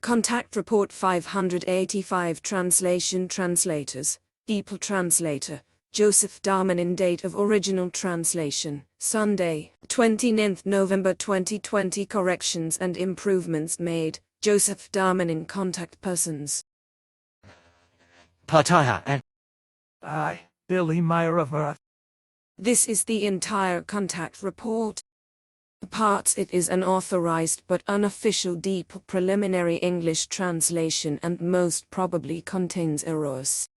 Contact Report 585 Translation Translators, DeepL Translator, Joseph Darmanin. Date of original translation, Sunday, 29th November 2020. Corrections and improvements made, Joseph Darmanin. Contact persons: Ptaah and I, Billy Meyer of Earth. This is the entire contact report. Parts: it is an authorized but unofficial DeepL preliminary English translation and most probably contains errors.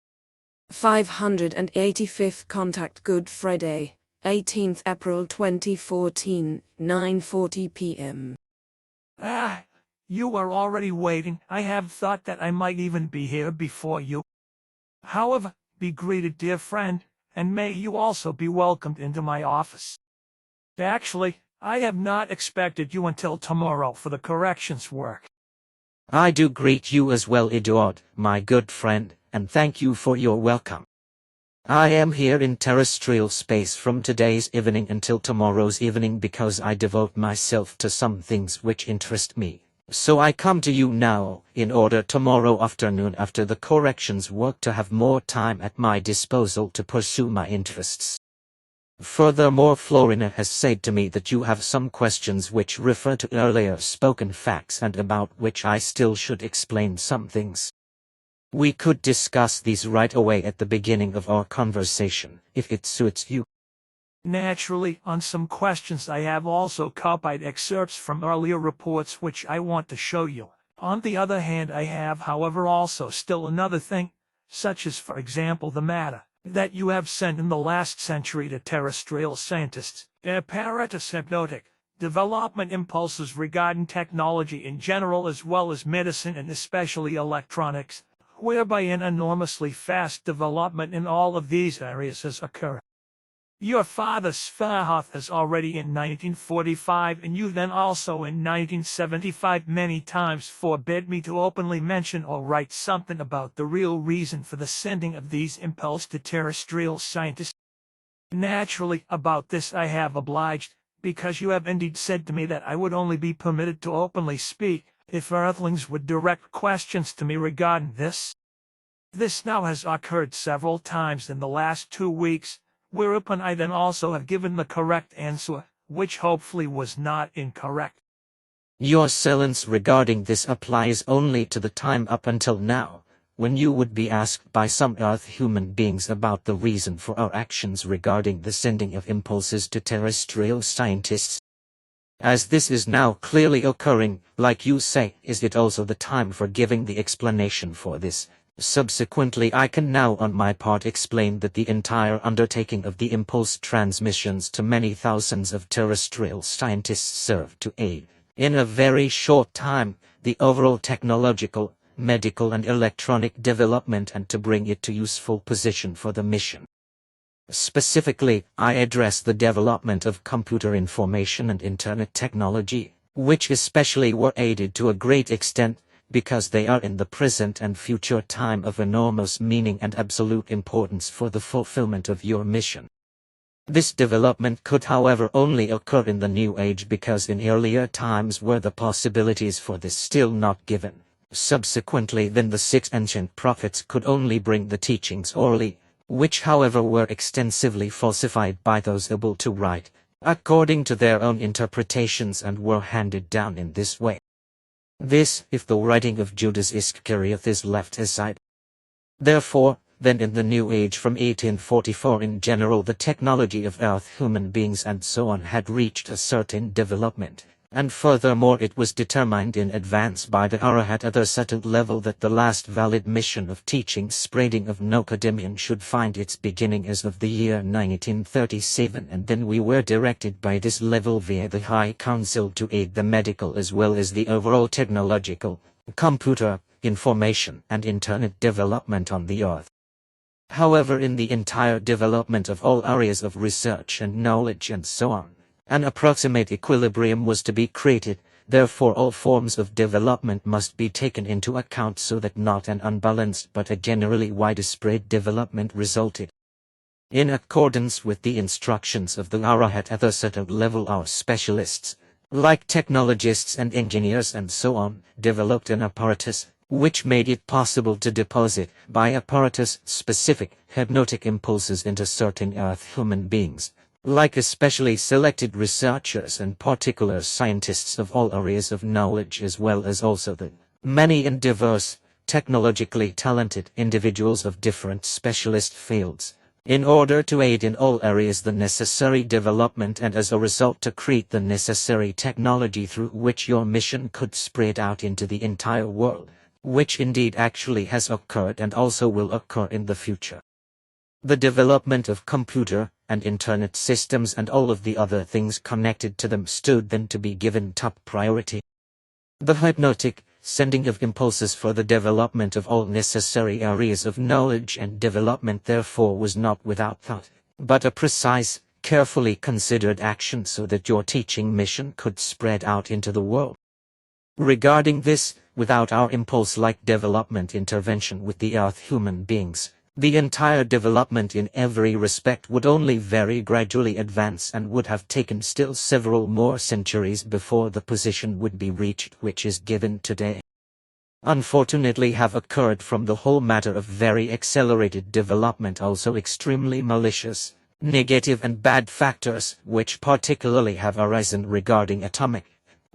585th Contact Good Friday, 18th April 2014, 9:40 p.m. You were already waiting. I have thought that I might even be here before you. However, be greeted, dear friend, and may you also be welcomed into my office. Actually, I have not expected you until tomorrow for the corrections work. I do greet you as well, Eduard, my good friend, and thank you for your welcome. I am here in terrestrial space from today's evening until tomorrow's evening because I devote myself to some things which interest me. So I come to you now, in order tomorrow afternoon after the corrections work to have more time at my disposal to pursue my interests. Furthermore, Florina has said to me that you have some questions which refer to earlier spoken facts and about which I still should explain some things. We could discuss these right away at the beginning of our conversation, if it suits you. Naturally, on some questions I have also copied excerpts from earlier reports which I want to show you. On the other hand, I have, however, also still another thing, such as for example the matter that you have sent in the last century to terrestrial scientists, apparatus hypnotic, development impulses regarding technology in general as well as medicine and especially electronics, whereby an enormously fast development in all of these areas has occurred. Your father Svarhoth has already in 1945 and you then also in 1975 many times forbid me to openly mention or write something about the real reason for the sending of these impulses to terrestrial scientists. Naturally, about this I have obliged, because you have indeed said to me that I would only be permitted to openly speak if Earthlings would direct questions to me regarding this. This now has occurred several times in the last 2 weeks, whereupon I then also have given the correct answer, which hopefully was not incorrect. Your silence regarding this applies only to the time up until now, when you would be asked by some Earth human beings about the reason for our actions regarding the sending of impulses to terrestrial scientists. As this is now clearly occurring, like you say, is it also the time for giving the explanation for this? Subsequently, I can now on my part explain that the entire undertaking of the impulse transmissions to many thousands of terrestrial scientists served to aid, in a very short time, the overall technological, medical and electronic development and to bring it to useful position for the mission. Specifically, I address the development of computer information and internet technology, which especially were aided to a great extent, because they are in the present and future time of enormous meaning and absolute importance for the fulfillment of your mission. This development could however only occur in the New Age because in earlier times were the possibilities for this still not given. Subsequently then the 6 ancient prophets could only bring the teachings orally, which however were extensively falsified by those able to write, according to their own interpretations and were handed down in this way. This, if the writing of Judas Iscariot is left aside. Therefore, then in the New Age from 1844 in general the technology of Earth human beings and so on had reached a certain development, and furthermore it was determined in advance by the Arahat at a certain level that the last valid mission of teaching spreading of Nocademian should find its beginning as of the year 1937, and then we were directed by this level via the High Council to aid the medical as well as the overall technological, computer, information and internet development on the Earth. However, in the entire development of all areas of research and knowledge and so on, an approximate equilibrium was to be created, therefore all forms of development must be taken into account so that not an unbalanced but a generally widespread development resulted. In accordance with the instructions of the Arahat at a certain level our specialists, like technologists and engineers and so on, developed an apparatus which made it possible to deposit, by apparatus, specific hypnotic impulses into certain Earth human beings, like especially selected researchers and particular scientists of all areas of knowledge, as well as also the many and diverse, technologically talented individuals of different specialist fields, in order to aid in all areas the necessary development and as a result to create the necessary technology through which your mission could spread out into the entire world, which indeed actually has occurred and also will occur in the future. The development of computer and internet systems and all of the other things connected to them stood then to be given top priority. The hypnotic sending of impulses for the development of all necessary areas of knowledge and development therefore was not without thought, but a precise, carefully considered action so that your teaching mission could spread out into the world. Regarding this, without our impulse-like development intervention with the Earth human beings, the entire development in every respect would only very gradually advance and would have taken still several more centuries before the position would be reached which is given today. Unfortunately have occurred from the whole matter of very accelerated development also extremely malicious, negative and bad factors which particularly have arisen regarding atomic,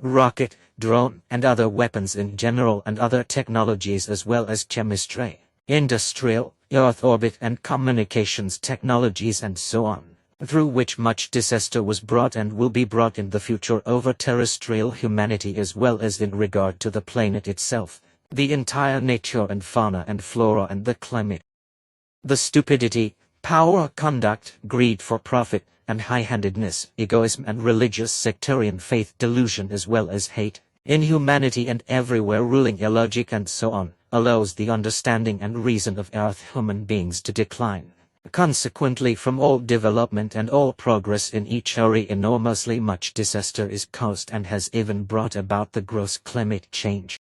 rocket, drone and other weapons in general and other technologies as well as chemistry, industrial, Earth orbit and communications technologies and so on, through which much disaster was brought and will be brought in the future over terrestrial humanity as well as in regard to the planet itself, the entire nature and fauna and flora and the climate. The stupidity, power, conduct, greed for profit, and high-handedness, egoism and religious sectarian faith delusion as well as hate, inhumanity and everywhere ruling illogic and so on, allows the understanding and reason of Earth human beings to decline. Consequently from all development and all progress in each area enormously much disaster is caused and has even brought about the gross climate change.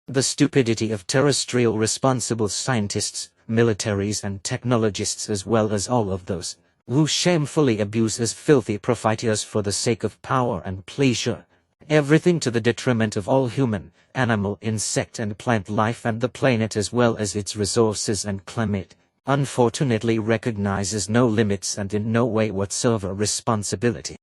The stupidity of terrestrial responsible scientists, militaries and technologists as well as all of those who shamefully abuse as filthy profiteers for the sake of power and pleasure, everything to the detriment of all human, animal, insect and plant life and the planet as well as its resources and climate, unfortunately recognizes no limits and in no way whatsoever responsibility.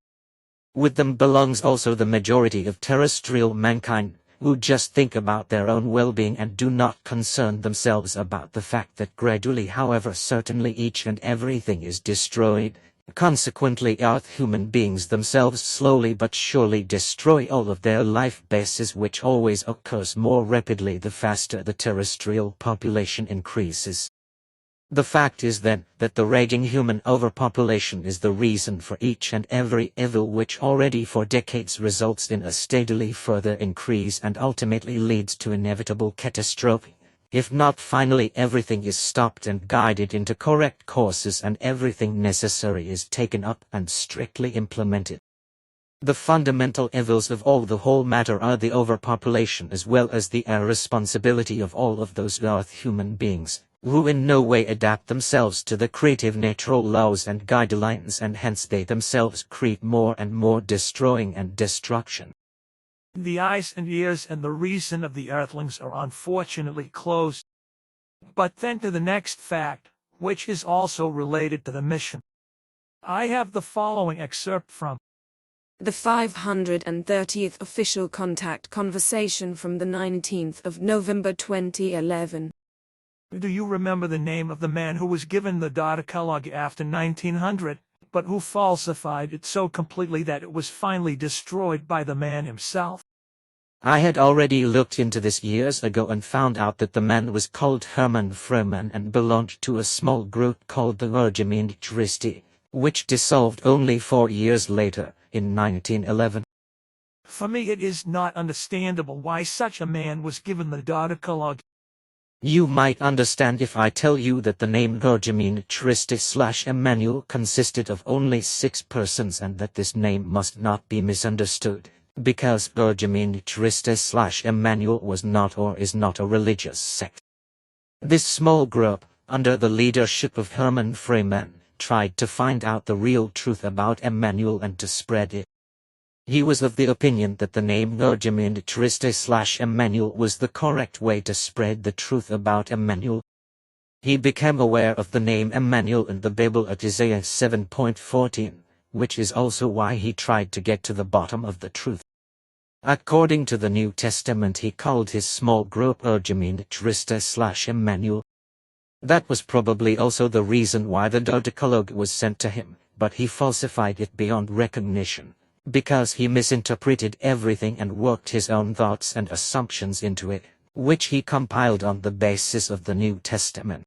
With them belongs also the majority of terrestrial mankind, who just think about their own well-being and do not concern themselves about the fact that gradually however certainly each and everything is destroyed. Consequently Earth human beings themselves slowly but surely destroy all of their life bases which always occurs more rapidly the faster the terrestrial population increases. The fact is then that the raging human overpopulation is the reason for each and every evil which already for decades results in a steadily further increase and ultimately leads to inevitable catastrophe. If not finally everything is stopped and guided into correct courses and everything necessary is taken up and strictly implemented. The fundamental evils of all the whole matter are the overpopulation as well as the irresponsibility of all of those Earth human beings, who in no way adapt themselves to the creative natural laws and guidelines and hence they themselves create more and more destroying and destruction. The eyes and ears and the reason of the earthlings are unfortunately closed. But then to the next fact, which is also related to the mission. I have the following excerpt from the 530th official contact conversation from the 19th of November 2011. Do you remember the name of the man who was given the data catalog after 1900, but who falsified it so completely that it was finally destroyed by the man himself? I had already looked into this years ago and found out that the man was called Hermann Freeman and belonged to a small group called the Plejadisch-Plejarische, which dissolved only 4 years later, in 1911. For me it is not understandable why such a man was given the data catalog. You might understand if I tell you that the name Plejadisch-Plejarische/Emmanuel consisted of only 6 persons and that this name must not be misunderstood, because Plejadisch-Plejarische/Emmanuel was not or is not a religious sect. This small group, under the leadership of Hermann Freeman, tried to find out the real truth about Emmanuel and to spread it. He was of the opinion that the name Plejadisch-Plejarische was the correct way to spread the truth about Emmanuel. He became aware of the name Emmanuel in the Bible at Isaiah 7:14, which is also why he tried to get to the bottom of the truth. According to the New Testament, he called his small group Plejadisch-Emmanuel. That was probably also the reason why the Decalogue was sent to him, but he falsified it beyond recognition, because he misinterpreted everything and worked his own thoughts and assumptions into it, which he compiled on the basis of the New Testament.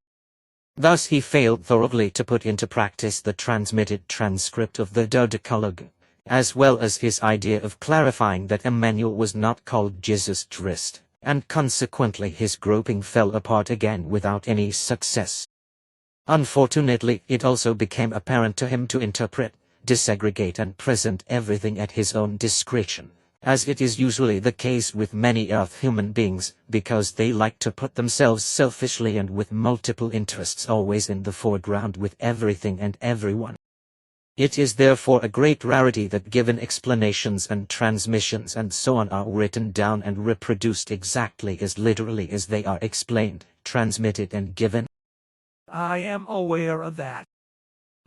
Thus he failed thoroughly to put into practice the transmitted transcript of the Decalogue, as well as his idea of clarifying that Emmanuel was not called Jesus Christ, and consequently his grouping fell apart again without any success. Unfortunately, it also became apparent to him to interpret, disaggregate and present everything at his own discretion, as it is usually the case with many Earth human beings, because they like to put themselves selfishly and with multiple interests always in the foreground with everything and everyone. It is therefore a great rarity that given explanations and transmissions and so on are written down and reproduced exactly as literally as they are explained, transmitted and given. I am aware of that.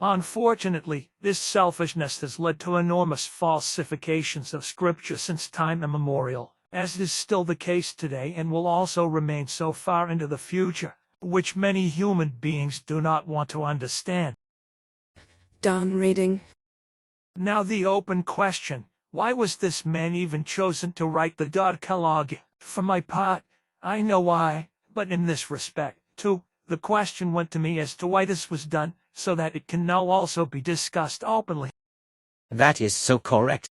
Unfortunately, this selfishness has led to enormous falsifications of scripture since time immemorial, as is still the case today and will also remain so far into the future, which many human beings do not want to understand. Done reading. Now the open question, why was this man even chosen to write the Decalogue? For my part, I know why, but in this respect, too, the question went to me as to why this was done, so that it can now also be discussed openly. That is so correct.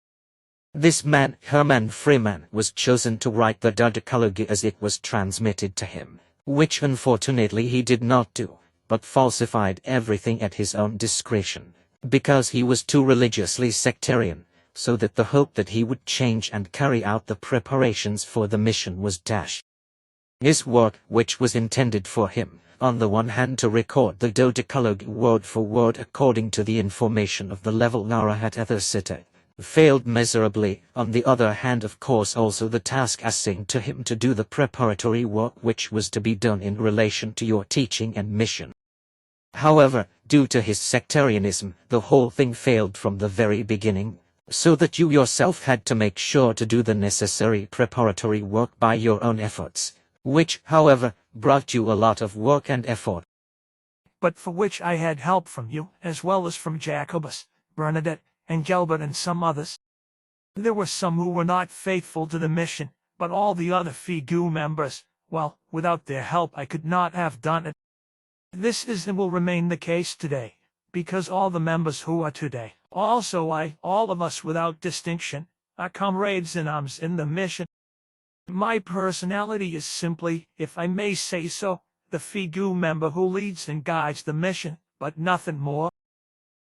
This man, Herman Freeman, was chosen to write the Decalogue as it was transmitted to him, which unfortunately he did not do, but falsified everything at his own discretion, because he was too religiously sectarian, so that the hope that he would change and carry out the preparations for the mission was dashed. His work, which was intended for him, on the one hand to record the Decalogue word for word according to the information of the level Narahat Ethercita, failed miserably. On the other hand, of course, also the task assigned to him to do the preparatory work which was to be done in relation to your teaching and mission. However, due to his sectarianism, the whole thing failed from the very beginning, so that you yourself had to make sure to do the necessary preparatory work by your own efforts, which, however, brought you a lot of work and effort. But for which I had help from you, as well as from Jacobus, Bernadette, and Gilbert and some others. There were some who were not faithful to the mission, but all the other FIGU members, well, without their help I could not have done it. This is and will remain the case today, because all the members who are today, also all of us without distinction, are comrades in arms in the mission. My personality is simply, if I may say so, the FIGU member who leads and guides the mission, but nothing more.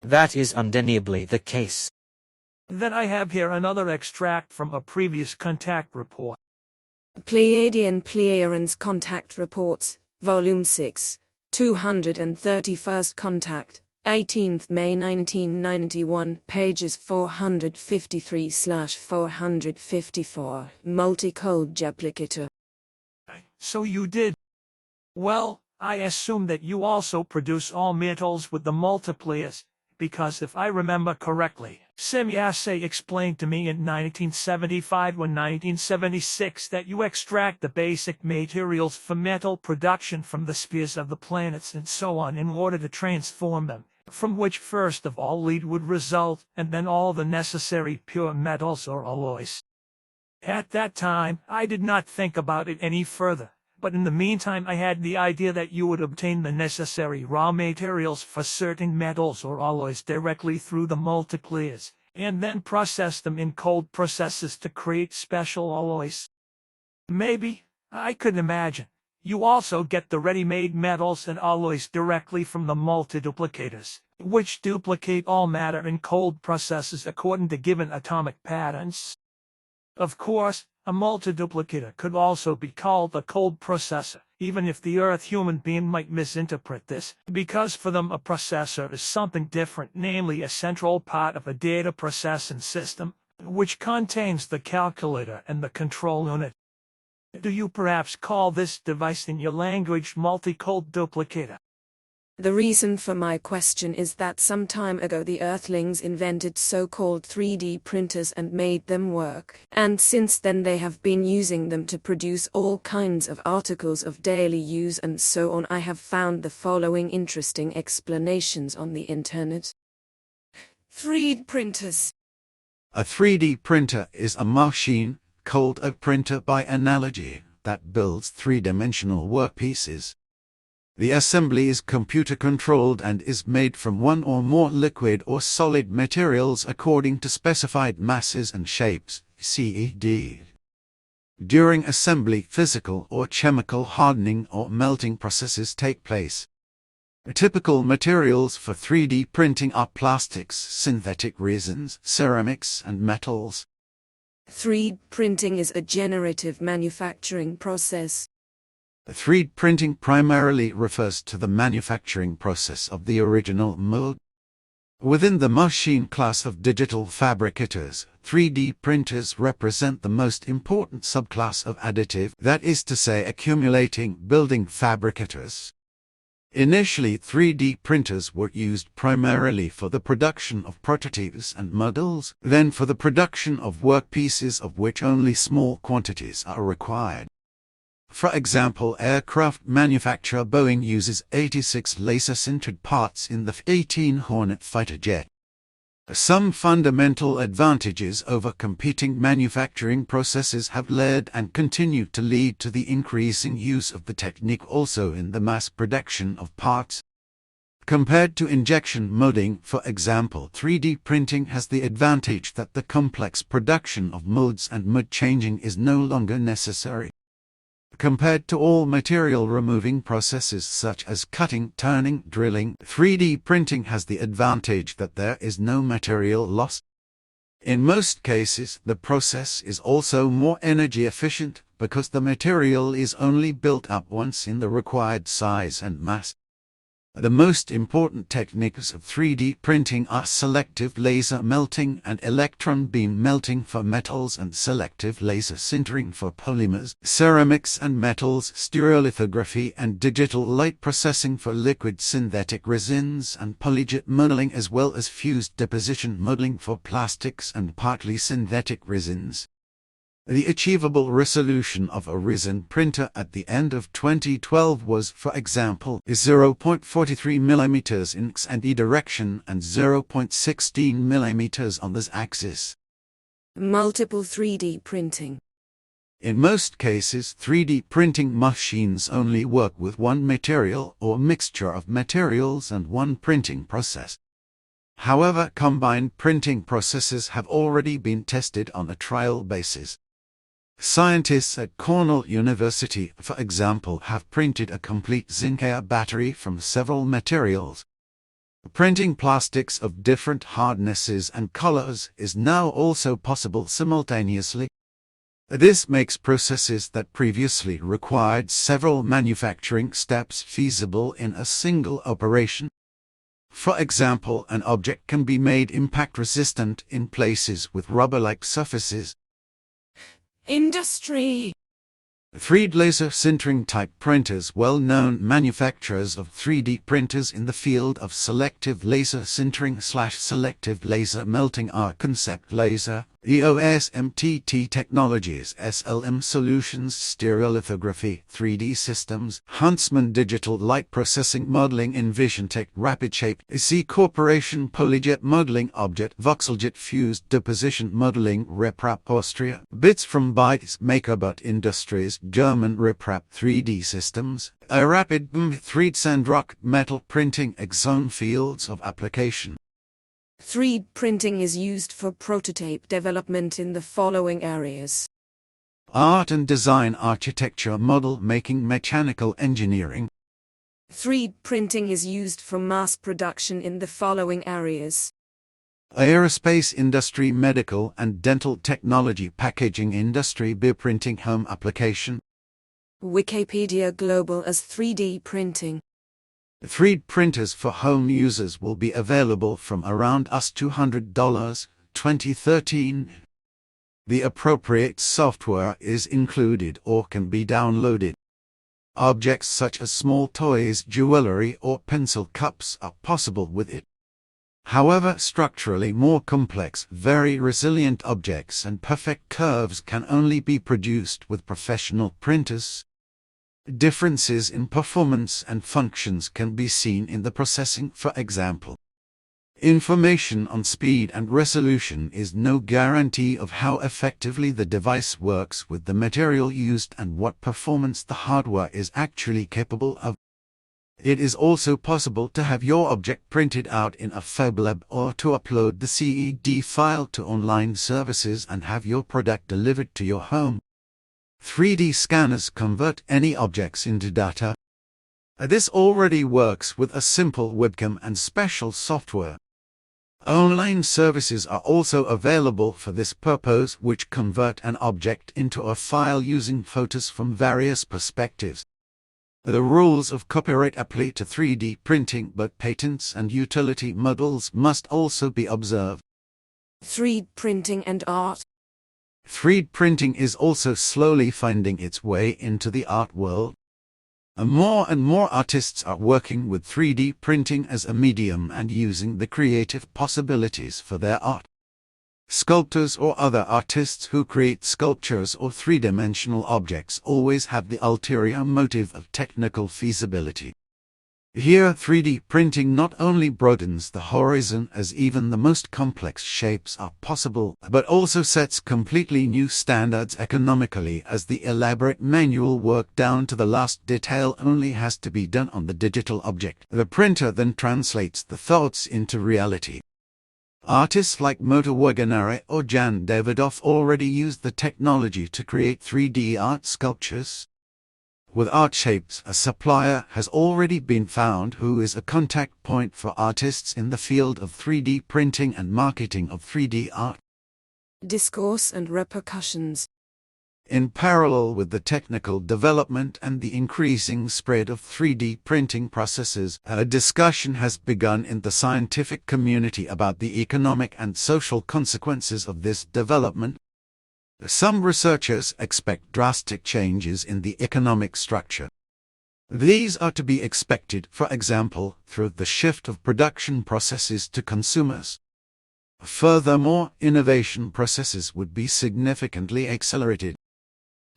That is undeniably the case. Then I have here another extract from a previous contact report. Plejadisch-Plejarische Contact Reports, Volume 6, 231st Contact, 18th May 1991, pages 453/454, multi-code duplicator. So you did. Well, I assume that you also produce all metals with the multipliers, because if I remember correctly, Semyase explained to me in 1975 or 1976 that you extract the basic materials for metal production from the spheres of the planets and so on in order to transform them, from which first of all lead would result, and then all the necessary pure metals or alloys. At that time, I did not think about it any further. But in the meantime I had the idea that you would obtain the necessary raw materials for certain metals or alloys directly through the multipliers, and then process them in cold processes to create special alloys. Maybe, I could imagine, you also get the ready-made metals and alloys directly from the multiduplicators, which duplicate all matter in cold processes according to given atomic patterns. Of course, a multiduplicator could also be called a cold processor, even if the Earth human being might misinterpret this, because for them a processor is something different, namely a central part of a data processing system, which contains the calculator and the control unit. Do you perhaps call this device in your language multi-code duplicator? The reason for my question is that some time ago the Earthlings invented so-called 3D printers and made them work, and since then they have been using them to produce all kinds of articles of daily use and so on. I have found the following interesting explanations on the internet. 3D printers. A 3D printer is a machine, called a printer by analogy, that builds three-dimensional workpieces. The assembly is computer-controlled and is made from one or more liquid or solid materials according to specified masses and shapes, CED. During assembly, physical or chemical hardening or melting processes take place. Typical materials for 3D printing are plastics, synthetic resins, ceramics, and metals. 3D printing is a generative manufacturing process. 3D printing primarily refers to the manufacturing process of the original mold. Within the machine class of digital fabricators, 3D printers represent the most important subclass of additive, that is to say accumulating building fabricators. Initially, 3D printers were used primarily for the production of prototypes and models, then for the production of workpieces of which only small quantities are required. For example, aircraft manufacturer Boeing uses 86 laser-sintered parts in the F-18 Hornet fighter jet. Some fundamental advantages over competing manufacturing processes have led and continue to lead to the increasing use of the technique also in the mass production of parts. Compared to injection molding, for example, 3D printing has the advantage that the complex production of molds and mold changing is no longer necessary. Compared to all material removing processes such as cutting, turning, drilling, 3D printing has the advantage that there is no material loss. In most cases, the process is also more energy efficient because the material is only built up once in the required size and mass. The most important techniques of 3D printing are selective laser melting and electron beam melting for metals and selective laser sintering for polymers, ceramics and metals, stereolithography and digital light processing for liquid synthetic resins, and polyjet modeling as well as fused deposition modeling for plastics and partly synthetic resins. The achievable resolution of a resin printer at the end of 2012 was, for example, 0.43 mm in X and Y direction and 0.16 mm on the Z axis. Multiple 3D printing. In most cases, 3D printing machines only work with one material or mixture of materials and one printing process. However, combined printing processes have already been tested on a trial basis. Scientists at Cornell University, for example, have printed a complete zinc-air battery from several materials. Printing plastics of different hardnesses and colors is now also possible simultaneously. This makes processes that previously required several manufacturing steps feasible in a single operation. For example, an object can be made impact-resistant in places with rubber-like surfaces. Industry. 3D laser sintering type printers. Well-known manufacturers of 3D printers in the field of selective laser sintering/selective laser melting are Concept Laser, EOS MTT Technologies, SLM Solutions, Stereolithography, 3D Systems, Huntsman Digital Light Processing Modeling, EnvisionTech, RapidShape, C Corporation, Polyjet Modeling, Object, Voxeljet Fused Deposition Modeling, Reprap Austria, Bits from Bytes, MakerBot Industries, German Reprap 3D Systems, a rapid 3D Sandrock Metal Printing Exone Fields of application. 3D printing is used for prototype development in the following areas: Art and design, architecture, model making, mechanical engineering. 3D printing is used for mass production in the following areas: Aerospace industry, medical and dental technology, packaging industry, beer printing, home application. Wikipedia Global as 3D printing. 3D printers for home users will be available from around $200, 2013. The appropriate software is included or can be downloaded. Objects such as small toys, jewelry, or pencil cups are possible with it. However, structurally more complex, very resilient objects and perfect curves can only be produced with professional printers. Differences in performance and functions can be seen in the processing, for example. Information on speed and resolution is no guarantee of how effectively the device works with the material used and what performance the hardware is actually capable of. It is also possible to have your object printed out in a FabLab or to upload the CAD file to online services and have your product delivered to your home. 3D scanners convert any objects into data. This already works with a simple webcam and special software. Online services are also available for this purpose, which convert an object into a file using photos from various perspectives. The rules of copyright apply to 3D printing, but patents and utility models must also be observed. 3D printing and art. 3D printing is also slowly finding its way into the art world. More and more artists are working with 3D printing as a medium and using the creative possibilities for their art. Sculptors or other artists who create sculptures or three-dimensional objects always have the ulterior motive of technical feasibility. Here, 3D printing not only broadens the horizon as even the most complex shapes are possible, but also sets completely new standards economically, as the elaborate manual work down to the last detail only has to be done on the digital object. The printer then translates the thoughts into reality. Artists like Moto Waganare or Jan Davidoff already use the technology to create 3D art sculptures. With Artshapes, a supplier has already been found who is a contact point for artists in the field of 3D printing and marketing of 3D art. Discourse and repercussions. In parallel with the technical development and the increasing spread of 3D printing processes, a discussion has begun in the scientific community about the economic and social consequences of this development. Some researchers expect drastic changes in the economic structure. These are to be expected, for example, through the shift of production processes to consumers. Furthermore, innovation processes would be significantly accelerated.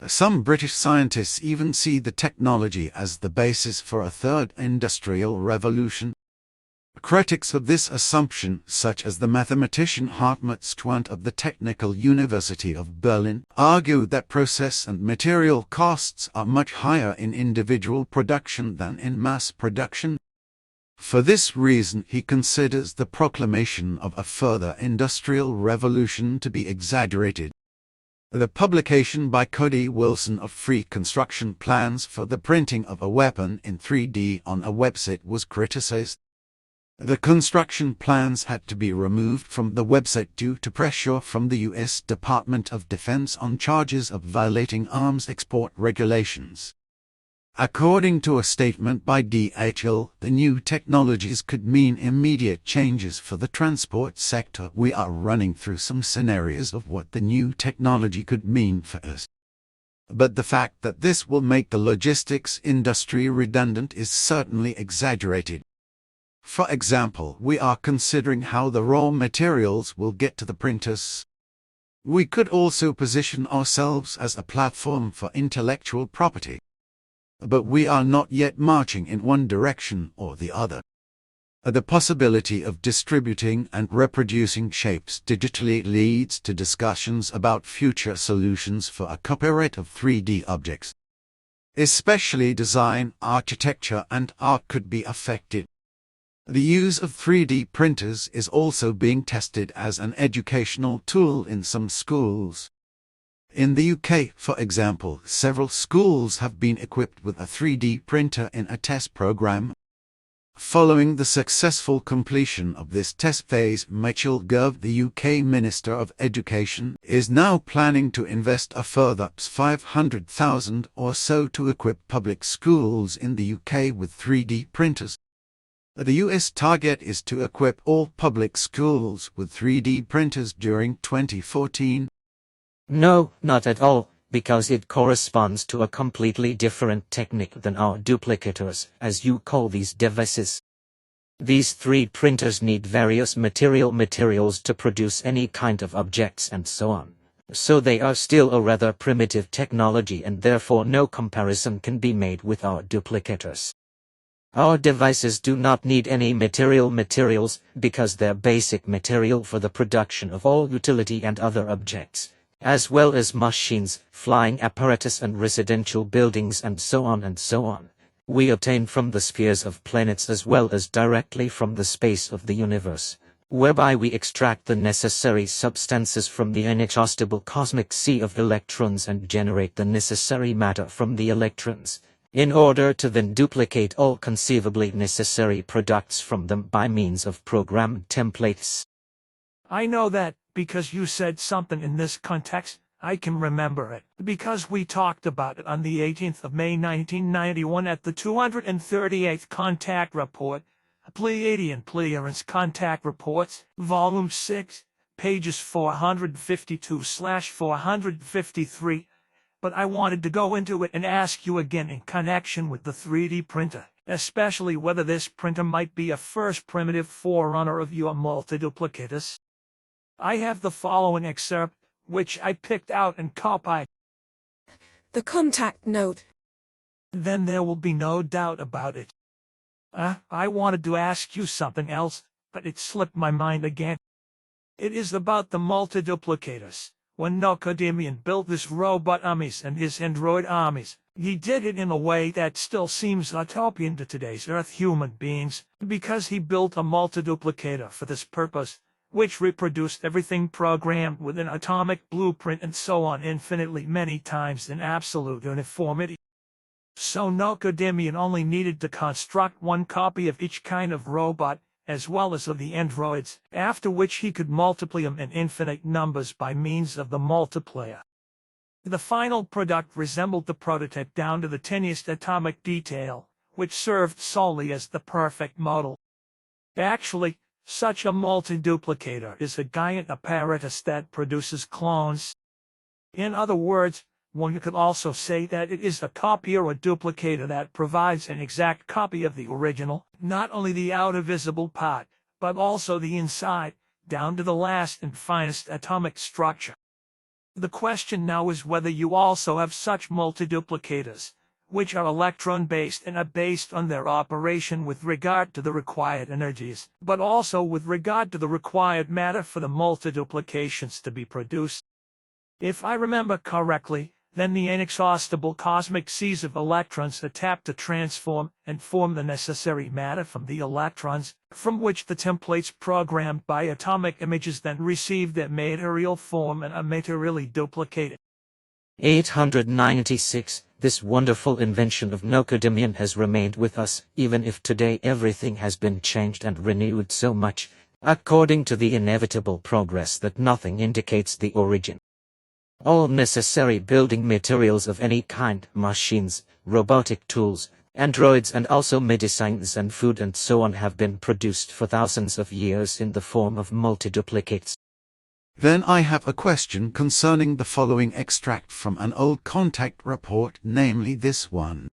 Some British scientists even see the technology as the basis for a third industrial revolution. Critics of this assumption, such as the mathematician Hartmut Schwant of the Technical University of Berlin, argue that process and material costs are much higher in individual production than in mass production. For this reason, he considers the proclamation of a further industrial revolution to be exaggerated. The publication by Cody Wilson of free construction plans for the printing of a weapon in 3D on a website was criticized. The construction plans had to be removed from the website due to pressure from the U.S. Department of Defense on charges of violating arms export regulations. According to a statement by DeepL, the new technologies could mean immediate changes for the transport sector. We are running through some scenarios of what the new technology could mean for us. But the fact that this will make the logistics industry redundant is certainly exaggerated. For example, we are considering how the raw materials will get to the printers. We could also position ourselves as a platform for intellectual property. But we are not yet marching in one direction or the other. The possibility of distributing and reproducing shapes digitally leads to discussions about future solutions for a copyright of 3D objects. Especially design, architecture, and art could be affected. The use of 3D printers is also being tested as an educational tool in some schools. In the UK, for example, several schools have been equipped with a 3D printer in a test program. Following the successful completion of this test phase, Michael Gove, the UK Minister of Education, is now planning to invest a further £500,000 or so to equip public schools in the UK with 3D printers. The US target is to equip all public schools with 3D printers during 2014. No, not at all, because it corresponds to a completely different technique than our duplicators, as you call these devices. These 3D printers need various materials to produce any kind of objects and so on. So they are still a rather primitive technology, and therefore no comparison can be made with our duplicators. Our devices do not need any materials because their basic material for the production of all utility and other objects, as well as machines, flying apparatus and residential buildings and so on, we obtain from the spheres of planets as well as directly from the space of the universe, whereby we extract the necessary substances from the inexhaustible cosmic sea of electrons and generate the necessary matter from the electrons, in order to then duplicate all conceivably necessary products from them by means of programmed templates. I know that, because you said something in this context. I can remember it, because we talked about it on the 18th of May 1991 at the 238th Contact Report, Plejadisch-Plejarische Contact Reports, Volume 6, pages 452/453, but I wanted to go into it and ask you again in connection with the 3D printer, especially whether this printer might be a first primitive forerunner of your multiduplicators. I have the following excerpt, which I picked out and copied. The contact note. Then there will be no doubt about it. I wanted to ask you something else, but it slipped my mind again. It is about the multiduplicators. When Nicodemian built his robot armies and his android armies, he did it in a way that still seems utopian to today's Earth human beings, because he built a multiduplicator for this purpose, which reproduced everything programmed with an atomic blueprint and so on infinitely many times in absolute uniformity. So Nicodemian only needed to construct one copy of each kind of robot, as well as of the androids, after which he could multiply them in infinite numbers by means of the multiplier. The final product resembled the prototype down to the tiniest atomic detail, which served solely as the perfect model. Actually, such a multiduplicator is a giant apparatus that produces clones. In other words, one could also say that it is a copier or duplicator that provides an exact copy of the original, not only the outer visible part, but also the inside, down to the last and finest atomic structure. The question now is whether you also have such multiduplicators, which are electron-based and are based on their operation with regard to the required energies, but also with regard to the required matter for the multiduplications to be produced. If I remember correctly, then the inexhaustible cosmic seas of electrons are tapped to transform and form the necessary matter from the electrons, from which the templates programmed by atomic images then receive their material form and are materially duplicated. 896. This wonderful invention of Nicodemian has remained with us, even if today everything has been changed and renewed so much, according to the inevitable progress that nothing indicates the origin. All necessary building materials of any kind, machines, robotic tools, androids and also medicines and food and so on have been produced for thousands of years in the form of multiduplicates. Then I have a question concerning the following extract from an old contact report, namely this one.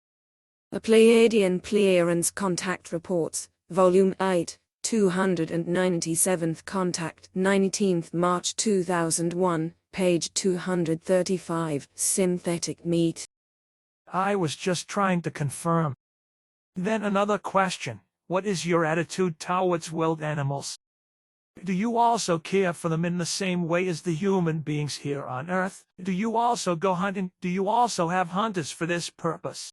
The Plejadisch-Plejarische Contact Reports, Volume 8, 297th Contact, 19th March 2001, page 235, Synthetic Meat. I was just trying to confirm. Then another question, what is your attitude towards wild animals? Do you also care for them in the same way as the human beings here on Earth? Do you also go hunting? Do you also have hunters for this purpose?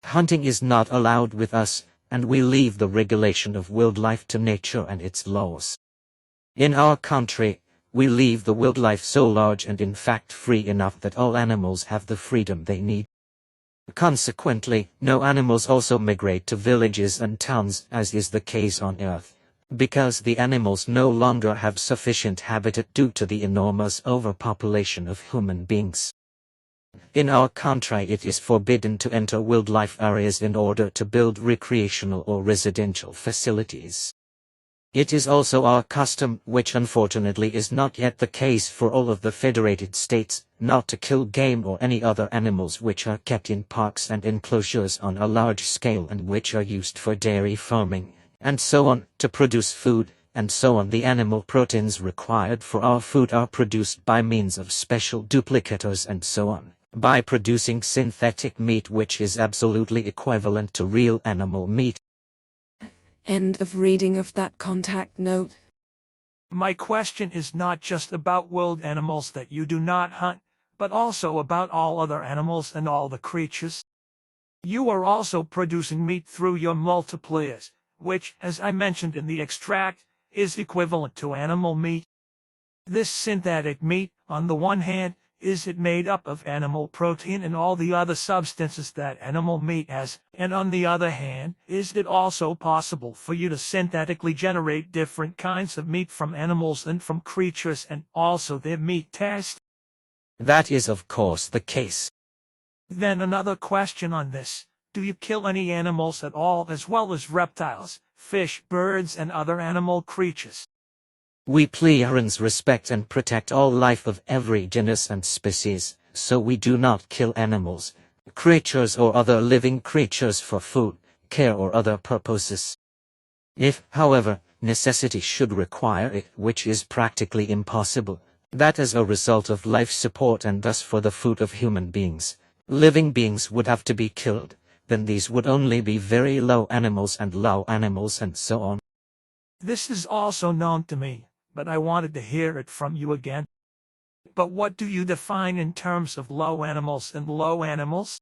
Hunting is not allowed with us, and we leave the regulation of wildlife to nature and its laws. In our country, we leave the wildlife so large and in fact free enough that all animals have the freedom they need. Consequently, no animals also migrate to villages and towns as is the case on Earth, because the animals no longer have sufficient habitat due to the enormous overpopulation of human beings. In our country it is forbidden to enter wildlife areas in order to build recreational or residential facilities. It is also our custom, which unfortunately is not yet the case for all of the federated states, not to kill game or any other animals which are kept in parks and enclosures on a large scale and which are used for dairy farming, and so on, to produce food, and so on. The animal proteins required for our food are produced by means of special duplicators and so on, by producing synthetic meat which is absolutely equivalent to real animal meat. End of reading of that contact note. My question is not just about wild animals that you do not hunt, but also about all other animals and all the creatures. You are also producing meat through your multipliers, which, as I mentioned in the extract, is equivalent to animal meat. This synthetic meat, on the one hand, is it made up of animal protein and all the other substances that animal meat has, and on the other hand, is it also possible for you to synthetically generate different kinds of meat from animals and from creatures and also their meat taste? That is of course the case. Then another question on this. Do you kill any animals at all, as well as reptiles, fish, birds, and other animal creatures? We Plejadians respect and protect all life of every genus and species, so we do not kill animals, creatures or other living creatures for food, care or other purposes. If, however, necessity should require it, which is practically impossible, that as a result of life support and thus for the food of human beings, living beings would have to be killed, then these would only be very low animals and so on. This is also known to me, but I wanted to hear it from you again. But what do you define in terms of low animals and low animals?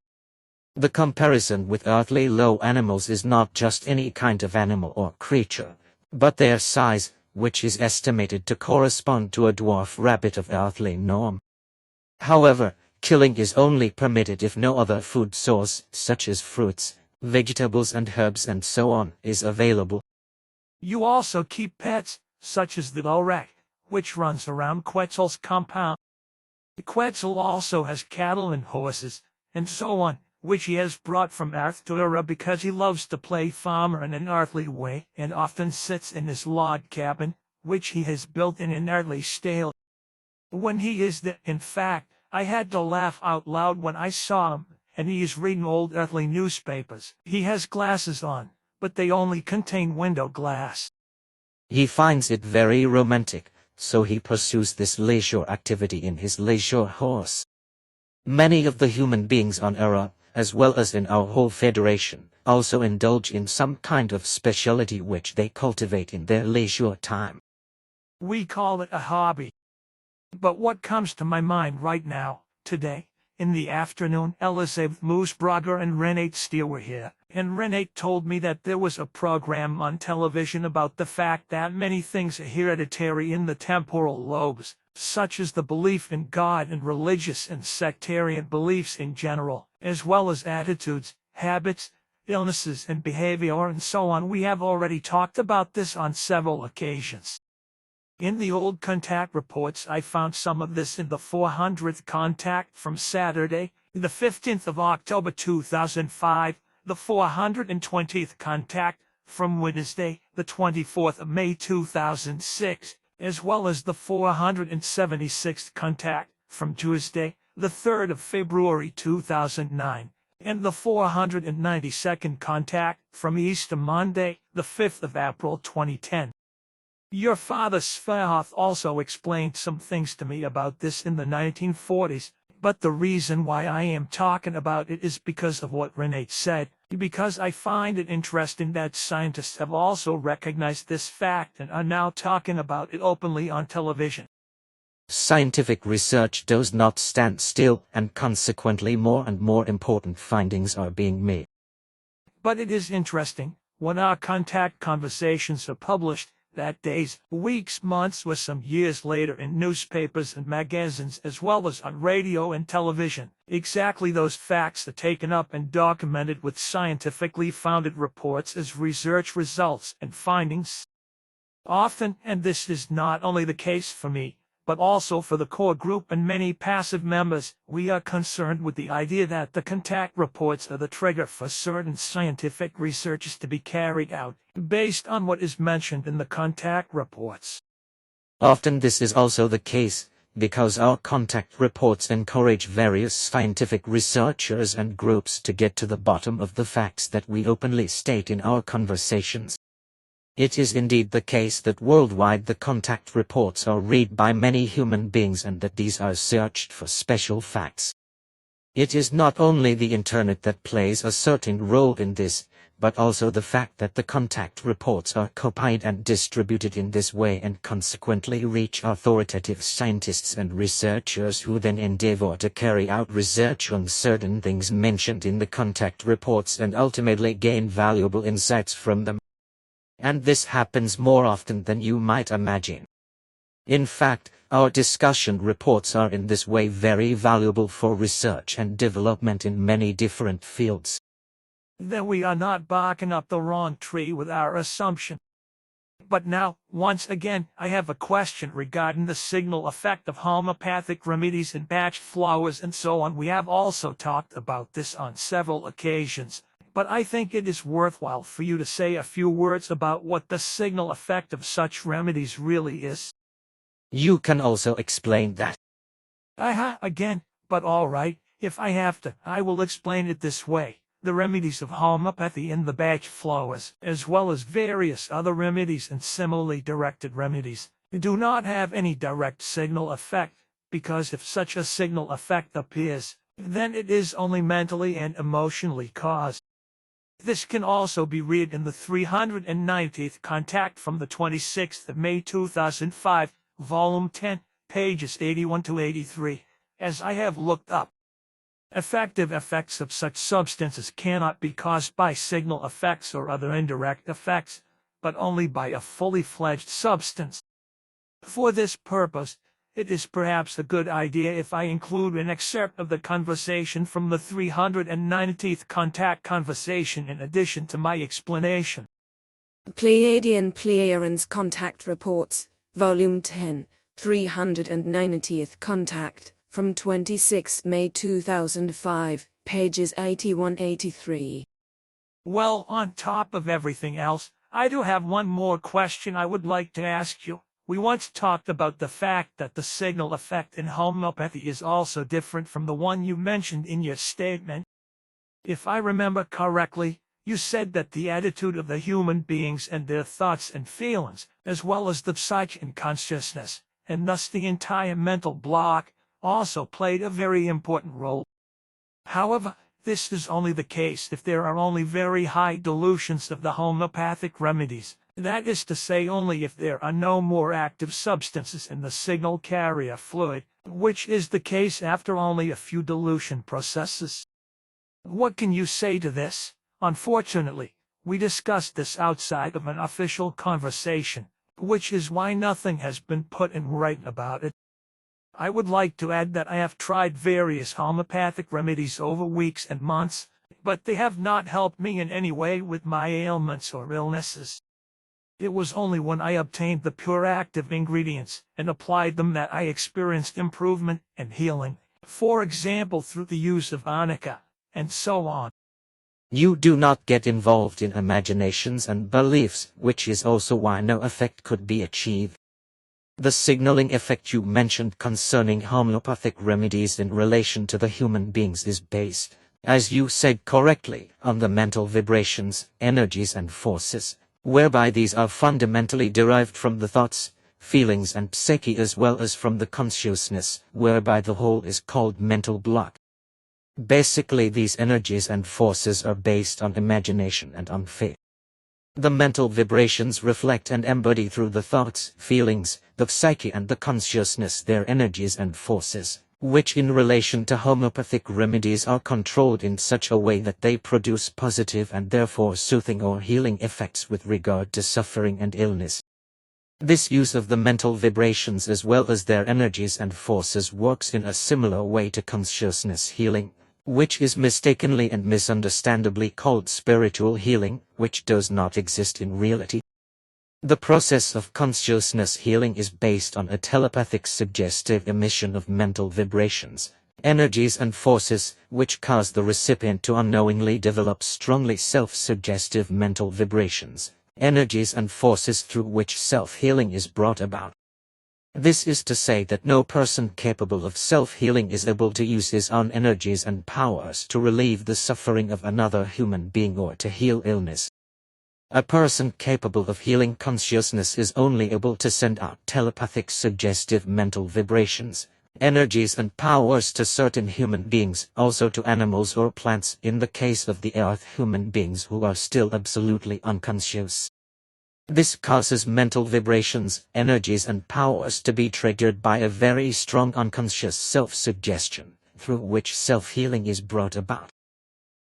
The comparison with earthly low animals is not just any kind of animal or creature, but their size, which is estimated to correspond to a dwarf rabbit of earthly norm. However, killing is only permitted if no other food source, such as fruits, vegetables and herbs and so on, is available. You also keep pets, such as the Lorek, which runs around Quetzal's compound. Quetzal also has cattle and horses, and so on, which he has brought from Earth to Ura because he loves to play farmer in an earthly way and often sits in his log cabin, which he has built in an earthly style. When he is there, in fact, I had to laugh out loud when I saw him, and he is reading old earthly newspapers. He has glasses on, but they only contain window glass. He finds it very romantic, so he pursues this leisure activity in his leisure horse. Many of the human beings on Ura, as well as in our whole federation, also indulge in some kind of specialty which they cultivate in their leisure time. We call it a hobby. But what comes to my mind right now, today, in the afternoon, Elisabeth Moosbrugger and Renate Steele were here, and Renate told me that there was a program on television about the fact that many things are hereditary in the temporal lobes, such as the belief in God and religious and sectarian beliefs in general, as well as attitudes, habits, illnesses and behavior and so on. We have already talked about this on several occasions. In the old contact reports, I found some of this in the 400th contact from Saturday, the 15th of October 2005, the 420th contact from Wednesday, the 24th of May 2006, as well as the 476th contact from Tuesday, the 3rd of February 2009, and the 492nd contact from Easter Monday, the 5th of April 2010. Your father Svehoth also explained some things to me about this in the 1940s, but the reason why I am talking about it is because of what Renate said, because I find it interesting that scientists have also recognized this fact and are now talking about it openly on television. Scientific research does not stand still, and consequently more and more important findings are being made. But it is interesting, when our contact conversations are published, that days, weeks, months, or some years later in newspapers and magazines as well as on radio and television, exactly those facts are taken up and documented with scientifically founded reports as research results and findings. Often, and this is not only the case for me, but also for the core group and many passive members. We are concerned with the idea that the contact reports are the trigger for certain scientific researches to be carried out, based on what is mentioned in the contact reports. Often this is also the case, because our contact reports encourage various scientific researchers and groups to get to the bottom of the facts that we openly state in our conversations. It is indeed the case that worldwide the contact reports are read by many human beings and that these are searched for special facts. It is not only the internet that plays a certain role in this, but also the fact that the contact reports are copied and distributed in this way and consequently reach authoritative scientists and researchers who then endeavor to carry out research on certain things mentioned in the contact reports and ultimately gain valuable insights from them. And this happens more often than you might imagine. In fact, our discussion reports are in this way very valuable for research and development in many different fields. Then we are not barking up the wrong tree with our assumption. But now, once again, I have a question regarding the signal effect of homeopathic remedies in batch flowers and so on. We have also talked about this on several occasions, but I think it is worthwhile for you to say a few words about what the signal effect of such remedies really is. You can also explain that. Again, but all right, if I have to, I will explain it this way. The remedies of homeopathy in the batch flowers, as well as various other remedies and similarly directed remedies, do not have any direct signal effect, because if such a signal effect appears, then it is only mentally and emotionally caused. This can also be read in the 390th contact from the 26th of May 2005, Volume 10, pages 81 to 83, as I have looked up. Effective effects of such substances cannot be caused by signal effects or other indirect effects, but only by a fully fledged substance. For this purpose, it is perhaps a good idea if I include an excerpt of the conversation from the 390th contact conversation in addition to my explanation. Plejadisch-Plejarische Contact Reports, Volume 10, 390th Contact, from 26 May 2005, pages 81-83. Well, on top of everything else, I do have one more question I would like to ask you. We once talked about the fact that the signal effect in homeopathy is also different from the one you mentioned in your statement. If I remember correctly, you said that the attitude of the human beings and their thoughts and feelings, as well as the psyche and consciousness, and thus the entire mental block, also played a very important role. However, this is only the case if there are only very high dilutions of the homeopathic remedies. That is to say, only if there are no more active substances in the signal carrier fluid, which is the case after only a few dilution processes. What can you say to this? Unfortunately, we discussed this outside of an official conversation, which is why nothing has been put in writing about it. I would like to add that I have tried various homeopathic remedies over weeks and months, but they have not helped me in any way with my ailments or illnesses. It was only when I obtained the pure active ingredients and applied them that I experienced improvement and healing, for example through the use of arnica, and so on. You do not get involved in imaginations and beliefs, which is also why no effect could be achieved. The signaling effect you mentioned concerning homeopathic remedies in relation to the human beings is based, as you said correctly, on the mental vibrations, energies and forces, whereby these are fundamentally derived from the thoughts, feelings and psyche as well as from the consciousness, whereby the whole is called mental block. Basically, these energies and forces are based on imagination and on faith. The mental vibrations reflect and embody through the thoughts, feelings, the psyche and the consciousness their energies and forces, which in relation to homeopathic remedies are controlled in such a way that they produce positive and therefore soothing or healing effects with regard to suffering and illness. This use of the mental vibrations as well as their energies and forces works in a similar way to consciousness healing, which is mistakenly and misunderstandably called spiritual healing, which does not exist in reality. The process of consciousness healing is based on a telepathic suggestive emission of mental vibrations, energies and forces, which cause the recipient to unknowingly develop strongly self-suggestive mental vibrations, energies and forces through which self-healing is brought about. This is to say that no person capable of self-healing is able to use his own energies and powers to relieve the suffering of another human being or to heal illness. A person capable of healing consciousness is only able to send out telepathic suggestive mental vibrations, energies and powers to certain human beings, also to animals or plants in the case of the earth human beings who are still absolutely unconscious. This causes mental vibrations, energies and powers to be triggered by a very strong unconscious self-suggestion, through which self-healing is brought about.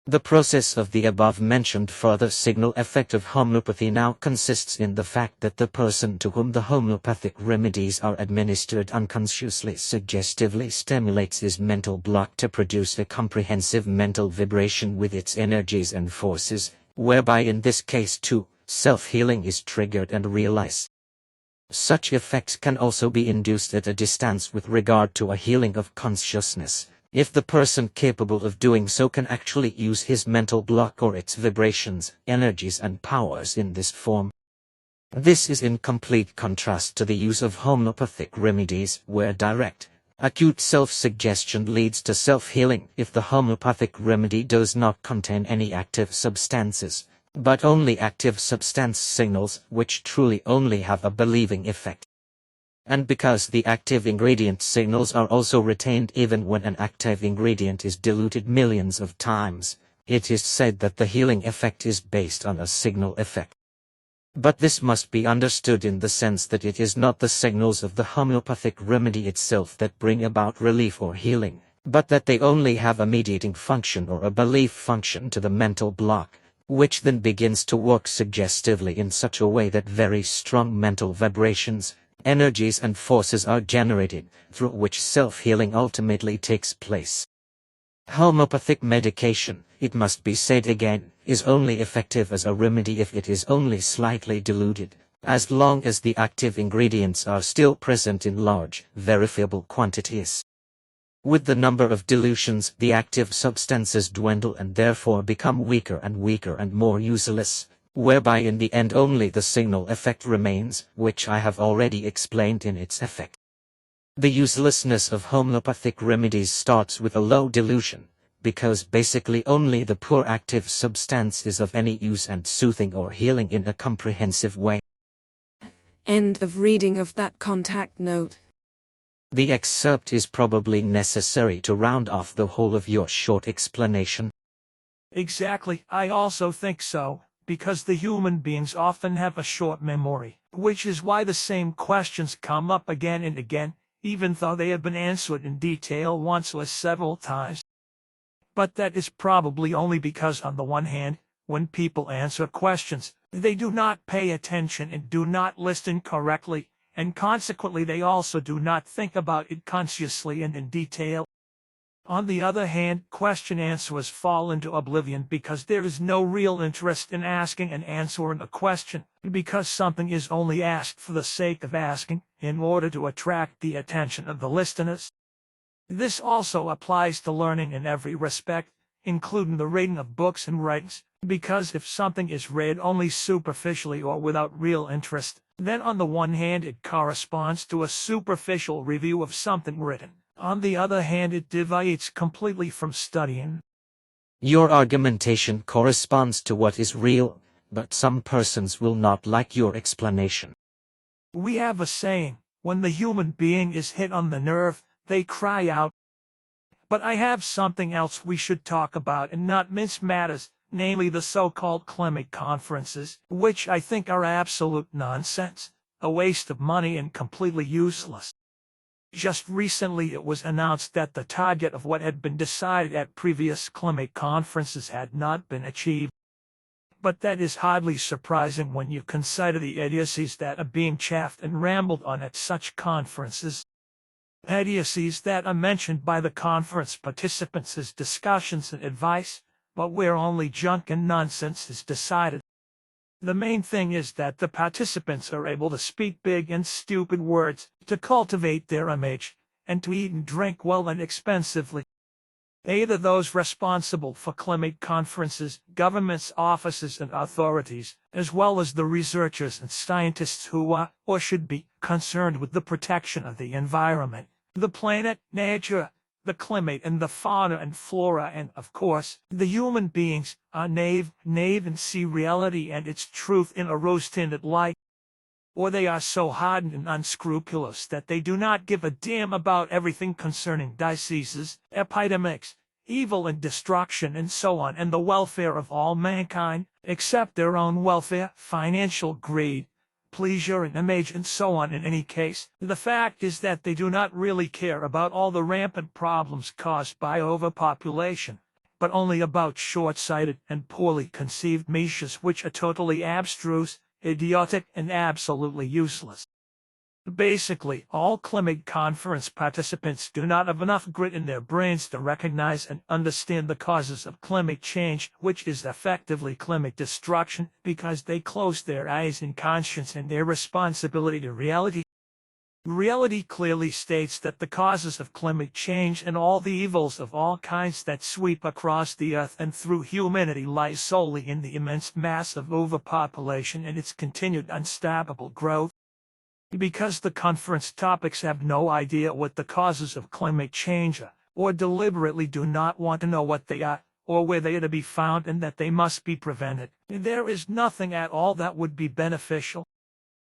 The process of the above-mentioned further signal effect of homeopathy now consists in the fact that the person to whom the homeopathic remedies are administered unconsciously suggestively stimulates his mental block to produce a comprehensive mental vibration with its energies and forces, whereby in this case too, self-healing is triggered and realized. Such effects can also be induced at a distance with regard to a healing of consciousness, if the person capable of doing so can actually use his mental block or its vibrations, energies and powers in this form. This is in complete contrast to the use of homeopathic remedies, where direct, acute self-suggestion leads to self-healing if the homeopathic remedy does not contain any active substances, but only active substance signals which truly only have a believing effect. And because the active ingredient signals are also retained even when an active ingredient is diluted millions of times, it is said that the healing effect is based on a signal effect. But this must be understood in the sense that it is not the signals of the homeopathic remedy itself that bring about relief or healing, but that they only have a mediating function or a belief function to the mental block, which then begins to work suggestively in such a way that very strong mental vibrations, energies and forces are generated, through which self-healing ultimately takes place. Homeopathic medication, it must be said again, is only effective as a remedy if it is only slightly diluted, as long as the active ingredients are still present in large, verifiable quantities. With the number of dilutions, the active substances dwindle and therefore become weaker and more useless, whereby in the end only the signal effect remains, which I have already explained in its effect. The uselessness of homeopathic remedies starts with a low dilution, because basically only the poor active substance is of any use and soothing or healing in a comprehensive way. End of reading of that contact note. The excerpt is probably necessary to round off the whole of your short explanation. Exactly, I also think so, because the human beings often have a short memory, which is why the same questions come up again and again, even though they have been answered in detail once or several times. But that is probably only because, on the one hand, when people answer questions, they do not pay attention and do not listen correctly, and consequently they also do not think about it consciously and in detail. On the other hand, question answerers fall into oblivion because there is no real interest in asking and answering a question, because something is only asked for the sake of asking, in order to attract the attention of the listeners. This also applies to learning in every respect, including the reading of books and writings, because if something is read only superficially or without real interest, then on the one hand it corresponds to a superficial review of something written. On the other hand, it deviates completely from studying. Your argumentation corresponds to what is real, but some persons will not like your explanation. We have a saying, when the human being is hit on the nerve, they cry out. But I have something else we should talk about and not mince matters, namely the so-called clinic conferences, which I think are absolute nonsense, a waste of money and completely useless. Just recently it was announced that the target of what had been decided at previous clinic conferences had not been achieved. But that is hardly surprising when you consider the idiocies that are being chaffed and rambled on at such conferences. Idiocies that are mentioned by the conference participants as discussions and advice, but where only junk and nonsense is decided. The main thing is that the participants are able to speak big and stupid words, to cultivate their image, and to eat and drink well and expensively. Either those responsible for climate conferences, governments, offices, and authorities, as well as the researchers and scientists who are, or should be, concerned with the protection of the environment, the planet, nature, the climate, and the fauna and flora, and, of course, the human beings, are naive and see reality and its truth in a rose-tinted light. Or they are so hardened and unscrupulous that they do not give a damn about everything concerning diseases, epidemics, evil and destruction and so on, and the welfare of all mankind, except their own welfare, financial greed, pleasure and image and so on. In any case, the fact is that they do not really care about all the rampant problems caused by overpopulation, but only about short-sighted and poorly conceived measures which are totally abstruse, idiotic, and absolutely useless. Basically, all climate conference participants do not have enough grit in their brains to recognize and understand the causes of climate change, which is effectively climate destruction, because they close their eyes in conscience and their responsibility to reality. Reality clearly states that the causes of climate change and all the evils of all kinds that sweep across the earth and through humanity lie solely in the immense mass of overpopulation and its continued unstoppable growth. Because the conference topics have no idea what the causes of climate change are, or deliberately do not want to know what they are, or where they are to be found, and that they must be prevented, there is nothing at all that would be beneficial.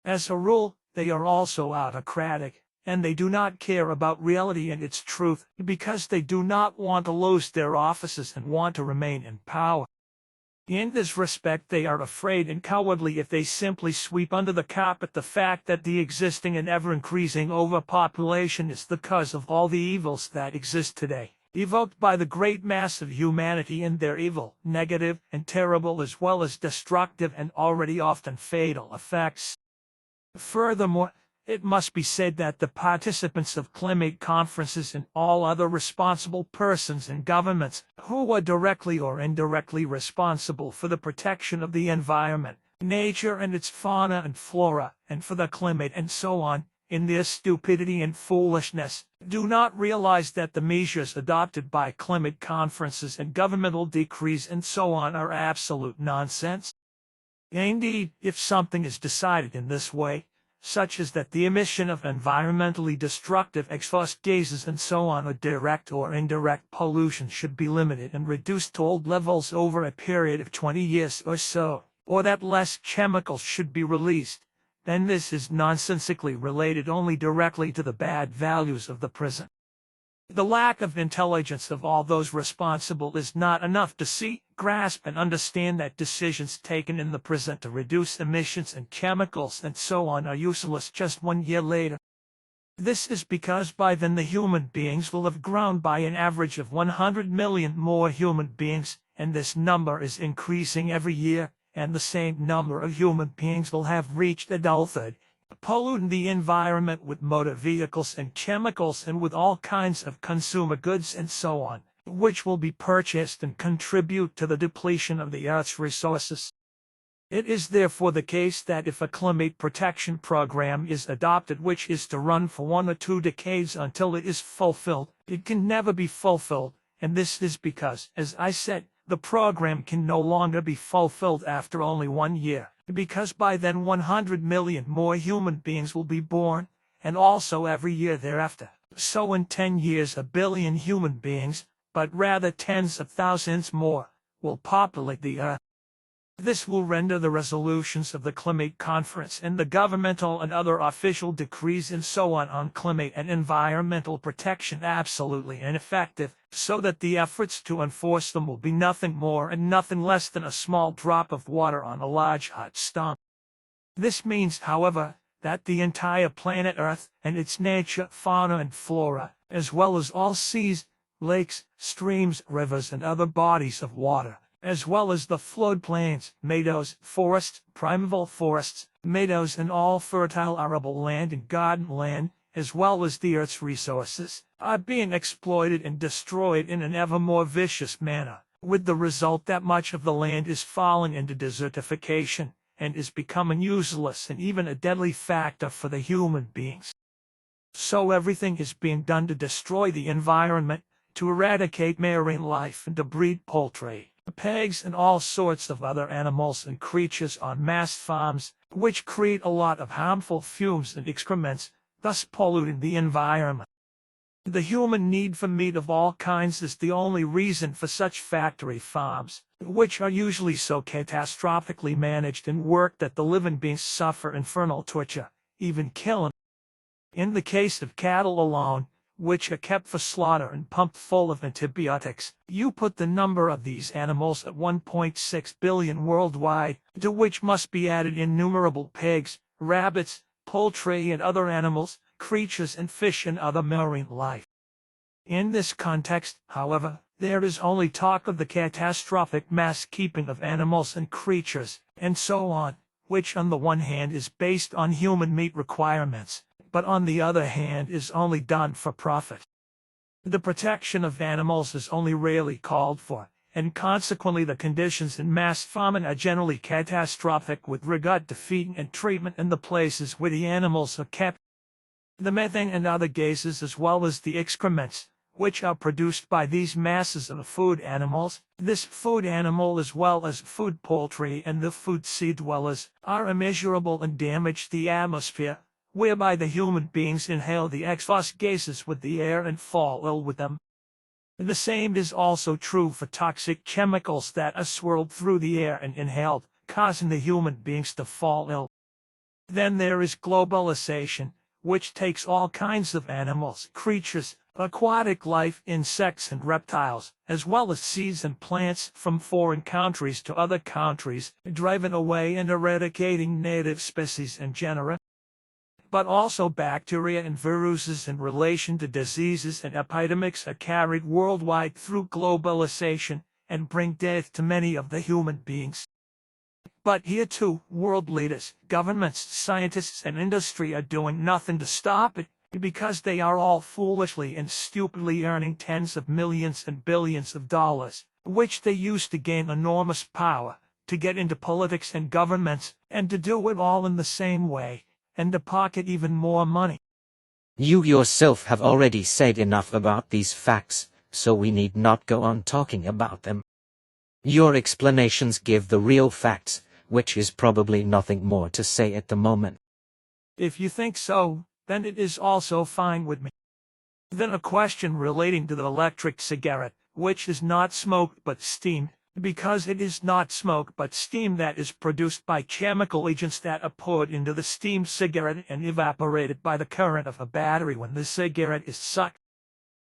As a rule, they are also autocratic, and they do not care about reality and its truth, because they do not want to lose their offices and want to remain in power. In this respect, they are afraid and cowardly if they simply sweep under the carpet the fact that the existing and ever-increasing overpopulation is the cause of all the evils that exist today, evoked by the great mass of humanity, and their evil, negative, and terrible, as well as destructive and already often fatal effects. Furthermore, it must be said that the participants of climate conferences and all other responsible persons and governments who are directly or indirectly responsible for the protection of the environment, nature and its fauna and flora, and for the climate and so on, in their stupidity and foolishness, do not realize that the measures adopted by climate conferences and governmental decrees and so on are absolute nonsense. Indeed, if something is decided in this way, such as that the emission of environmentally destructive exhaust gases and so on, or direct or indirect pollution, should be limited and reduced to old levels over a period of 20 years or so, or that less chemicals should be released, then this is nonsensically related only directly to the bad values of the present. The lack of intelligence of all those responsible is not enough to see, grasp, and understand that decisions taken in the present to reduce emissions and chemicals and so on are useless just 1 year later. This is because by then the human beings will have grown by an average of 100 million more human beings, and this number is increasing every year, and the same number of human beings will have reached adulthood, polluting the environment with motor vehicles and chemicals and with all kinds of consumer goods and so on, which will be purchased and contribute to the depletion of the Earth's resources. It is therefore the case that if a climate protection program is adopted which is to run for 1 or 2 decades until it is fulfilled, it can never be fulfilled, and this is because, as I said, the program can no longer be fulfilled after only 1 year, because by then 100 million more human beings will be born, and also every year thereafter. So in 10 years 1 billion human beings, but rather tens of thousands more, will populate the Earth. This will render the resolutions of the climate conference and the governmental and other official decrees and so on climate and environmental protection absolutely ineffective, so that the efforts to enforce them will be nothing more and nothing less than a small drop of water on a large hot stone. This means, however, that the entire planet Earth and its nature, fauna and flora, as well as all seas, lakes, streams, rivers and other bodies of water, as well as the floodplains, meadows, forests, primeval forests, meadows and all fertile arable land and garden land, as well as the Earth's resources, are being exploited and destroyed in an ever more vicious manner, with the result that much of the land is falling into desertification, and is becoming useless and even a deadly factor for the human beings. So everything is being done to destroy the environment, to eradicate marine life and to breed poultry, pigs and all sorts of other animals and creatures on mass farms, which create a lot of harmful fumes and excrements, thus polluting the environment. The human need for meat of all kinds is the only reason for such factory farms, which are usually so catastrophically managed and worked that the living beings suffer infernal torture, even killing. In the case of cattle alone, which are kept for slaughter and pumped full of antibiotics, you put the number of these animals at 1.6 billion worldwide, to which must be added innumerable pigs, rabbits, poultry and other animals, creatures and fish and other marine life. In this context, however, there is only talk of the catastrophic mass keeping of animals and creatures, and so on, which on the one hand is based on human meat requirements, but on the other hand is only done for profit. The protection of animals is only rarely called for, and consequently the conditions in mass farming are generally catastrophic with regard to feeding and treatment in the places where the animals are kept. The methane and other gases as well as the excrements, which are produced by these masses of food animals, this food animal as well as food poultry and the food sea dwellers, are immeasurable and damage the atmosphere, whereby the human beings inhale the exhaust gases with the air and fall ill with them. The same is also true for toxic chemicals that are swirled through the air and inhaled, causing the human beings to fall ill. Then there is globalization, which takes all kinds of animals, creatures, aquatic life, insects and reptiles, as well as seeds and plants from foreign countries to other countries, driving away and eradicating native species and genera. But also bacteria and viruses in relation to diseases and epidemics are carried worldwide through globalization and bring death to many of the human beings. But here too, world leaders, governments, scientists and industry are doing nothing to stop it, because they are all foolishly and stupidly earning tens of millions and billions of dollars, which they use to gain enormous power, to get into politics and governments, and to do it all in the same way, and to pocket even more money. You yourself have already said enough about these facts, so we need not go on talking about them. Your explanations give the real facts, which is probably nothing more to say at the moment. If you think so, then it is also fine with me. Then a question relating to the electric cigarette, which is not smoked but steamed, because it is not smoke but steam that is produced by chemical agents that are poured into the steamed cigarette and evaporated by the current of a battery when the cigarette is sucked.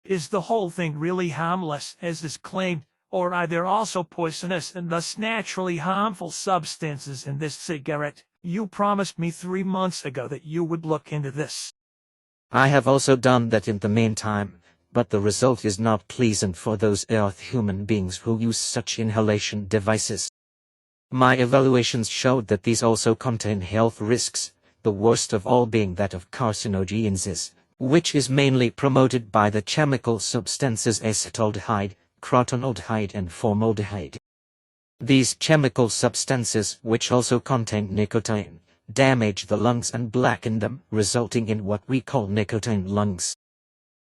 Is the whole thing really harmless, as is claimed, or are there also poisonous and thus naturally harmful substances in this cigarette? You promised me 3 months ago that you would look into this. I have also done that in the meantime, but the result is not pleasant for those earth human beings who use such inhalation devices. My evaluations showed that these also contain health risks, the worst of all being that of carcinogenesis, which is mainly promoted by the chemical substances acetaldehyde, crotonaldehyde and formaldehyde. These chemical substances, which also contain nicotine, damage the lungs and blacken them, resulting in what we call nicotine lungs.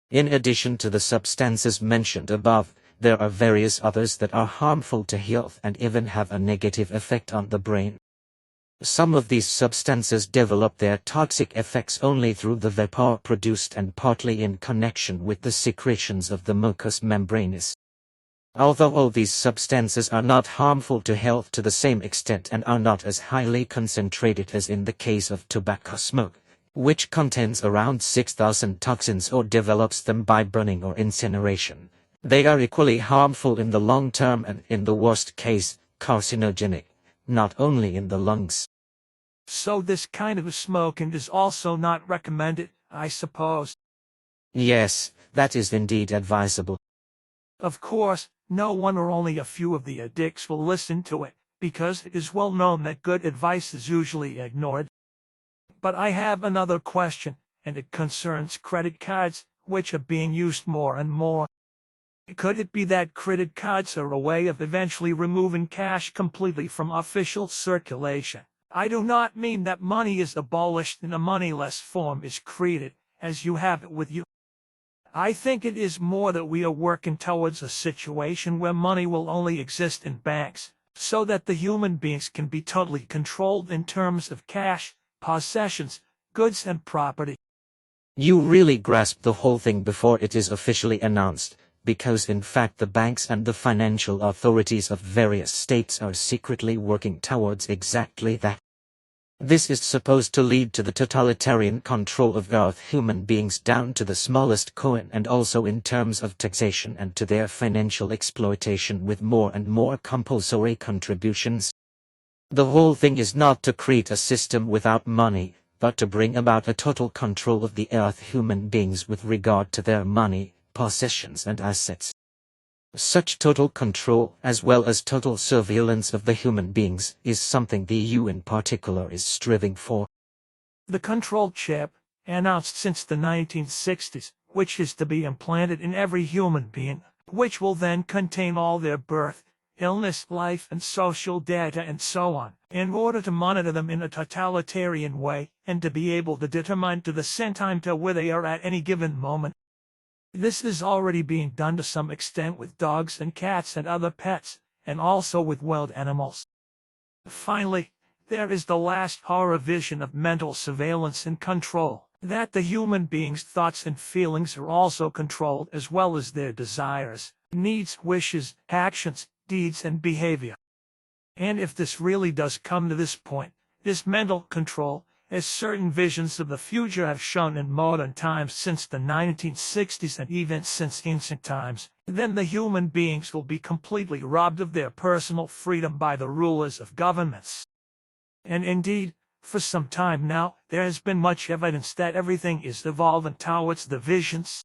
In addition to the substances mentioned above, there are various others that are harmful to health and even have a negative effect on the brain. Some of these substances develop their toxic effects only through the vapor produced and partly in connection with the secretions of the mucous membranes. Although all these substances are not harmful to health to the same extent and are not as highly concentrated as in the case of tobacco smoke, which contains around 6,000 toxins or develops them by burning or incineration, they are equally harmful in the long term and, in the worst case, carcinogenic, not only in the lungs. So this kind of smoking is also not recommended, I suppose. Yes, that is indeed advisable. Of course, no one or only a few of the addicts will listen to it, because it is well known that good advice is usually ignored. But I have another question, and it concerns credit cards, which are being used more and more. Could it be that credit cards are a way of eventually removing cash completely from official circulation? I do not mean that money is abolished and a moneyless form is created, as you have it with you. I think it is more that we are working towards a situation where money will only exist in banks, so that the human beings can be totally controlled in terms of cash, possessions, goods and property. You really grasp the whole thing before it is officially announced, because in fact the banks and the financial authorities of various states are secretly working towards exactly that. This is supposed to lead to the totalitarian control of Earth human beings down to the smallest coin, and also in terms of taxation, and to their financial exploitation with more and more compulsory contributions. The whole thing is not to create a system without money, but to bring about a total control of the Earth human beings with regard to their money, possessions and assets. Such total control, as well as total surveillance of the human beings, is something the EU in particular is striving for. The control chip, announced since the 1960s, which is to be implanted in every human being, which will then contain all their birth, illness, life and social data and so on, in order to monitor them in a totalitarian way, and to be able to determine to the centime where they are at any given moment. This is already being done to some extent with dogs and cats and other pets, and also with wild animals. Finally, there is the last horror vision of mental surveillance and control, that the human being's thoughts and feelings are also controlled, as well as their desires, needs, wishes, actions, deeds and behavior. And if this really does come to this point, this mental control, as certain visions of the future have shown in modern times since the 1960s and even since ancient times, then the human beings will be completely robbed of their personal freedom by the rulers of governments. And indeed, for some time now, there has been much evidence that everything is evolving towards the visions.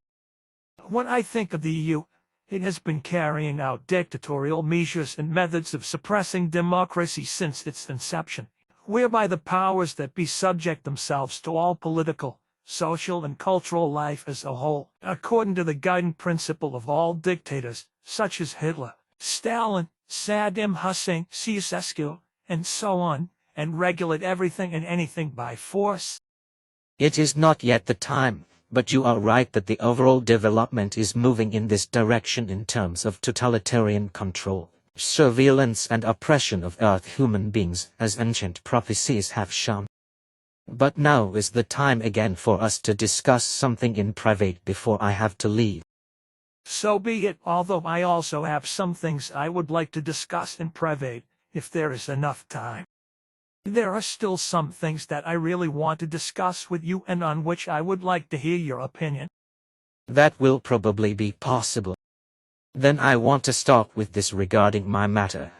When I think of the EU, it has been carrying out dictatorial measures and methods of suppressing democracy since its inception, whereby the powers that be subject themselves to all political, social and cultural life as a whole, according to the guiding principle of all dictators, such as Hitler, Stalin, Saddam Hussein, Ceausescu, and so on, and regulate everything and anything by force. It is not yet the time, but you are right that the overall development is moving in this direction in terms of totalitarian control, surveillance and oppression of Earth human beings, as ancient prophecies have shown. But now is the time again for us to discuss something in private before I have to leave. So be it, although I also have some things I would like to discuss in private, if there is enough time. There are still some things that I really want to discuss with you and on which I would like to hear your opinion. That will probably be possible. Then I want to start with this regarding my matter,